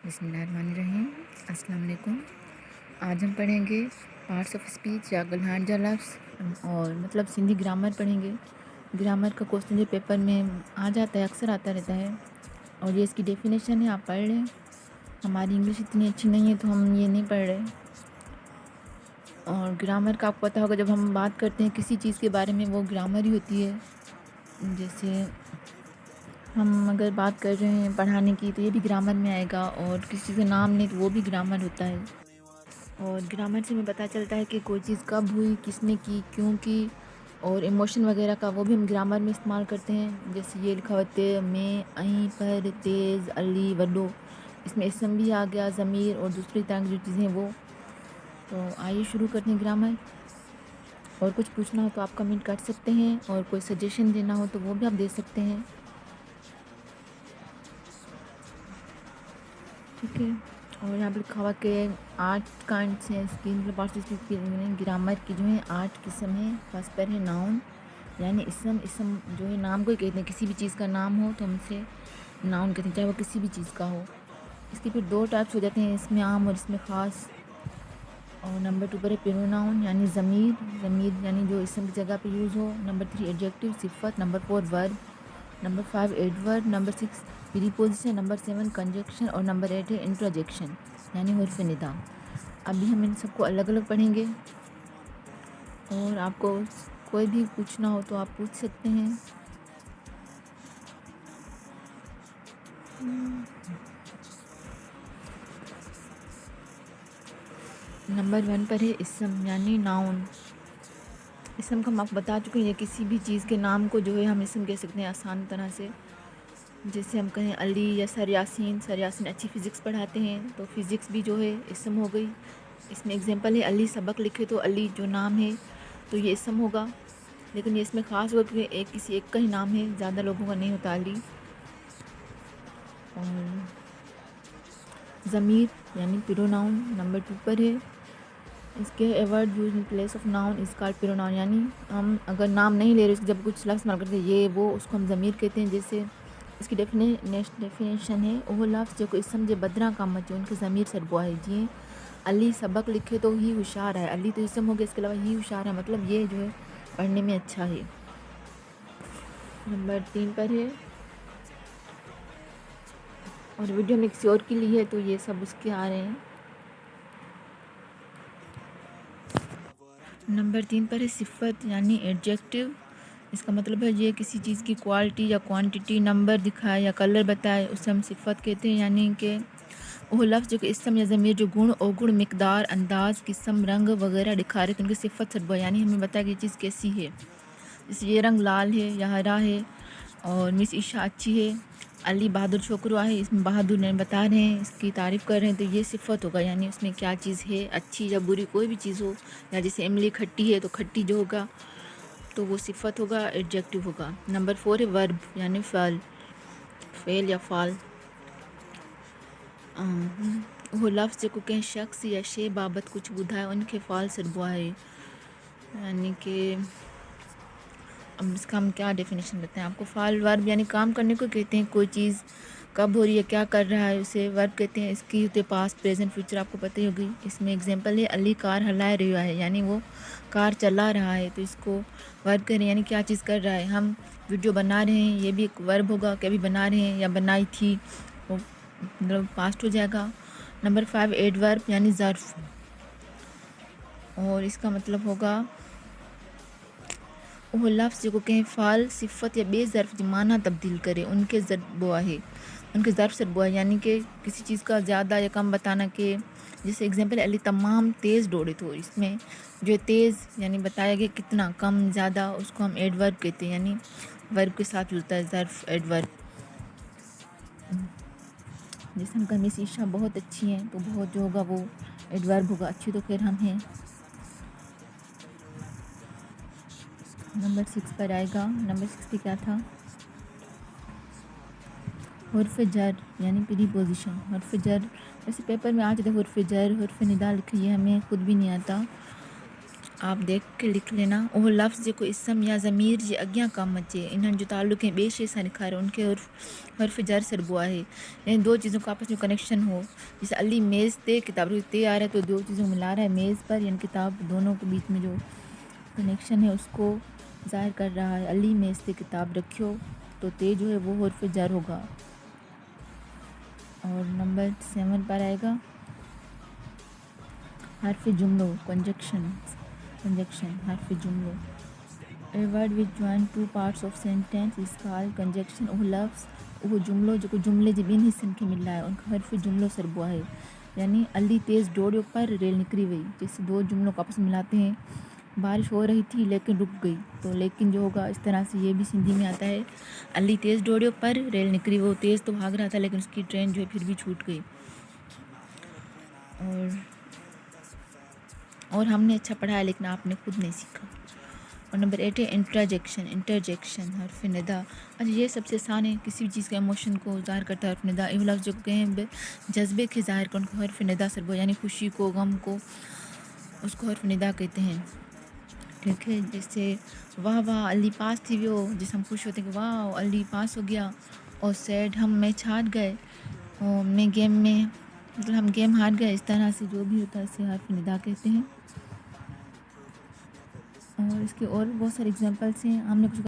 बिस्मिल्लाहिर्रहमानिर्रहीम। अस्सलाम वालेकुम। आज हम पढ़ेंगे पार्ट्स ऑफ स्पीच या गलहान जा लफ्ज़ और मतलब सिंधी ग्रामर पढ़ेंगे। ग्रामर का क्वेश्चन जो पेपर में आ जाता है, अक्सर आता रहता है, और ये इसकी डेफिनेशन है, आप पढ़ लें। हमारी इंग्लिश इतनी अच्छी नहीं है तो हम ये नहीं पढ़ रहे। और ग्रामर का आपको पता होगा, जब हम बात करते हैं किसी चीज़ के बारे में वो ग्रामर ही होती है। जैसे हम अगर बात कर रहे हैं पढ़ाने की तो ये भी ग्रामर में आएगा, और किसी चीज़ का नाम लें तो वो भी ग्रामर होता है। और ग्रामर से हमें पता चलता है कि कोई चीज़ कब हुई, किसने की, क्यों की, और इमोशन वगैरह का वो भी हम ग्रामर में इस्तेमाल करते हैं। जैसे ये लिखा हुआ है में, अहीं, पर, तेज़, अली, वड्डो, इसमें इसम भी आ गया, ज़मीर और दूसरी तरह की जो चीज़ें वो। तो आइए शुरू करते हैं ग्रामर। और कुछ पूछना हो तो आप कमेंट कर सकते हैं, और कोई सजेशन देना हो तो वो भी आप दे सकते हैं, ठीक है। और यहाँ पर लिखा हुआ कि 8 काइंड्स हैं इसकी, मतलब पार्ट्स ऑफ स्पीच की ग्रामर की जो है 8 किस्म है। फर्स्ट पर है नाउन, यानी इसम। इसम जो है नाम को ही कहते हैं, किसी भी चीज़ का नाम हो तो हम इसे नाउन कहते हैं, चाहे वो किसी भी चीज़ का हो। इसके फिर 2 टाइप्स हो जाते हैं, इसमें आम और इसमें ख़ास। और नंबर 2 पर है प्रोनाउन, यानी ज़मीर। ज़मीर यानी जो इसम की जगह पे यूज़ हो। नंबर 3 एडजेक्टिव, सिफ़त। Number 4 verb. Number 5 adverb. Number 6 preposition. Number 7 conjunction. और नंबर 8 है इंट्रोजेक्शन, यानी हुर्फ निदा। अभी हम इन सबको अलग अलग पढ़ेंगे, और आपको कोई भी पूछना हो तो आप पूछ सकते हैं। नंबर 1 पर है इसम, यानी नाउन। इसम का हम आपको बता चुके हैं, ये किसी भी चीज़ के नाम को जो है हम इसम कह सकते हैं आसान तरह से। जैसे हम कहें अली या सर यासीन। सर यासीन अच्छी फ़िज़िक्स पढ़ाते हैं, तो फ़िज़िक्स भी जो है इसम हो गई। इसमें एग्जांपल है अली सबक लिखे, तो अली जो नाम है तो ये इसम होगा। लेकिन ये इसमें ख़ास होगा क्योंकि किसी एक का ही नाम है, ज़्यादा लोगों का नहीं होता अली। और ज़मीर यानी प्रोनाउन नंबर 2 पर है। इसके a word use in place of noun is called pronoun, यानी हम अगर नाम नहीं ले रहे, उसके जब कुछ लफ्ज़ इस्तेमाल करते हैं ये वो, उसको हम ज़मीर कहते हैं। जैसे इसकी डेफिनेशन है, वो लफ्ज़ जो इसम जे बदरा काम अचे उनके ज़मीर सरबो है। जी अली सबक लिखे तो ही होशियार है, अली तो इसम हो गया, इसके अलावा ही होशियार है, मतलब ये जो है पढ़ने में अच्छा है। नंबर 3 पर है, और वीडियो में किसी और के लिए है तो ये सब उसके आ रहे हैं। नंबर 3 पर है सिफ़त, यानी एडजेक्टिव। इसका मतलब है ये किसी चीज़ की क्वालिटी या क्वांटिटी, नंबर दिखाए या कलर बताए, उसे हम सिफ़त कहते हैं। यानी कि वो लफ्ज़ जो कि इसम या ज़मीर जो गुण, अवगुण, मिकदार, अंदाज, किस्म, रंग वगैरह दिखा रहे तो उनकी सिफ़त सरबा, यानी हमें बताया कि ये चीज़ कैसी है। जैसे ये रंग लाल है या हरा है, और मिस ईशा अच्छी है, अली बहादुर छोकरो है, इसमें बहादुर ने बता रहे हैं, इसकी तारीफ़ कर रहे हैं, तो ये सिफ़त होगा, यानी उसमें क्या चीज़ है, अच्छी या बुरी कोई भी चीज़ हो। या जैसे इमली खट्टी है तो खट्टी जो होगा तो वो सिफ़त होगा, एडजेक्टिव होगा। नंबर 4 है वर्ब, यानी फ़ाल, फ़ेल या फ़ाल। वो लफ्ज़ जो कंहिं शख्स या शे बाबत कुछ ॿुधाए उनखे फ़ाल सरबो है। यानी कि अब इसका हम क्या डेफिनेशन बताएं आपको। फ़ाल वर्ब यानी काम करने को कहते हैं, कोई चीज़ कब हो रही है, क्या कर रहा है, उसे वर्ब कहते हैं। इसकी होते पास्ट, प्रेजेंट, फ्यूचर आपको पता ही होगी। इसमें एग्जांपल है अली कार हलाए रहा है, यानी वो कार चला रहा है, तो इसको वर्ब कह रहे हैं, यानी क्या चीज़ कर रहा है। हम वीडियो बना रहे हैं, ये भी एक वर्ब होगा, क्या भी बना रहे हैं या बनाई थी, वो मतलब पास्ट हो जाएगा। नंबर 5 एडवर्ब, यानी ज़र्फ़, और इसका मतलब होगा वो लफ्ज़ जो कंहिं फ़ाल, सिफ़त या ॿिए ज़र्फ़ जी माना तब्दील करे उनके ज़रबो आहे, उनके ज़र्फ़ सरबो आहे। यानी कि किसी चीज़ का ज़्यादा या कम बताना के। जैसे एग्जांपल अली तमाम तेज़ दौड़े, तो इसमें जो तेज़ यानी बताया गया कितना, कम, ज़्यादा, उसको हम एडवर्ब कहते हैं, यानी वर्ब के साथ मिलता है ज़र्फ़ एडवर्ब। जैसे हम कहीं शीशा बहुत अच्छी हैं तो बहुत जो होगा वो एडवर्ब होगा, अच्छी तो खैर हम हैं। नंबर 6 पर आएगा। नंबर 6 पे क्या था, हुर्फ जर, यानी प्रीपोजिशन। हुर्फ जर वैसे पेपर में आ जाता है, हुर्फ जर, हुर्फ निदा लिखी है, हमें खुद भी नहीं आता। आप देख के लिख लेना। उहो लफ़्ज़ जेको इसम या ज़मीर जे अॻियां कमु अचे, इन्हनि जो ताल्लुक़ ॿिए शइ सां ॾेखारे उनखे हर्फ़ जर सॾिबो आहे। यानी दो चीज़ों का आपस में कनेक्शन हो। जैसे अली मेज़ ते किताब ते आ रहा है तो दो चीज़ों को मिला रहा है, मेज़ पर यानी किताब, दोनों के बीच में जो कनेक्शन है उसको ज़ाहिर कर रहा है। अली मेज़ पे किताब रखियो तो ते जो है वो हर्फ़ जर होगा। और नंबर 7 पर आएगा हर्फ़ जुमलो, conjunction हर्फ़ जुमलो। A word which join two parts of sentence is called conjunction। उहो लफ़्ज़, उहो जुमलो जेको जुमले जे ॿिनि हिस्सनि खे मिलाए उनखे हर्फ़ जुमलो सॾिबो आहे। यानी अली तेज़ दौड़ियो पर रेल निकरी वई। जैसे दो जुमलों को आपस में मिलाते हैं, बारिश हो रही थी लेकिन रुक गई, तो लेकिन जो होगा इस तरह से ये भी सिंधी में आता है। अली तेज़ दौड़ियो पर रेल निकरी, वो तेज़ तो भाग रहा था लेकिन उसकी ट्रेन जो है फिर भी छूट गई। और हमने अच्छा पढ़ा है लेकिन आपने खुद नहीं सीखा। और नंबर 8 है इंटरजेक्शन हर्फ़ निदा। अच्छा, ये सबसे आसान है, किसी भी चीज़ के इमोशन को ज़ाहिर करता है हर्फ़ निदा। इहो लफ़्ज़ जो कंहिं जज्बे के ज़ाहिर कर उनको हर्फ़ निदा सॾिबो, यानी खुशी को, गम को, उसको हर्फ़ निदा कहते हैं। ठीक है, जैसे वाह वाह अली पास थी वियो, जैसे हम खुश होते हैं कि वाह अली पास हो गया। और सैड हम मैच हार गए, और मैं गेम में, मतलब हम गेम हार गए। इस तरह से जो भी होता है इसे हर्फ़ निदा कहते हैं। और इसके और भी बहुत सारे एग्जांपल्स हैं। हमने कुछ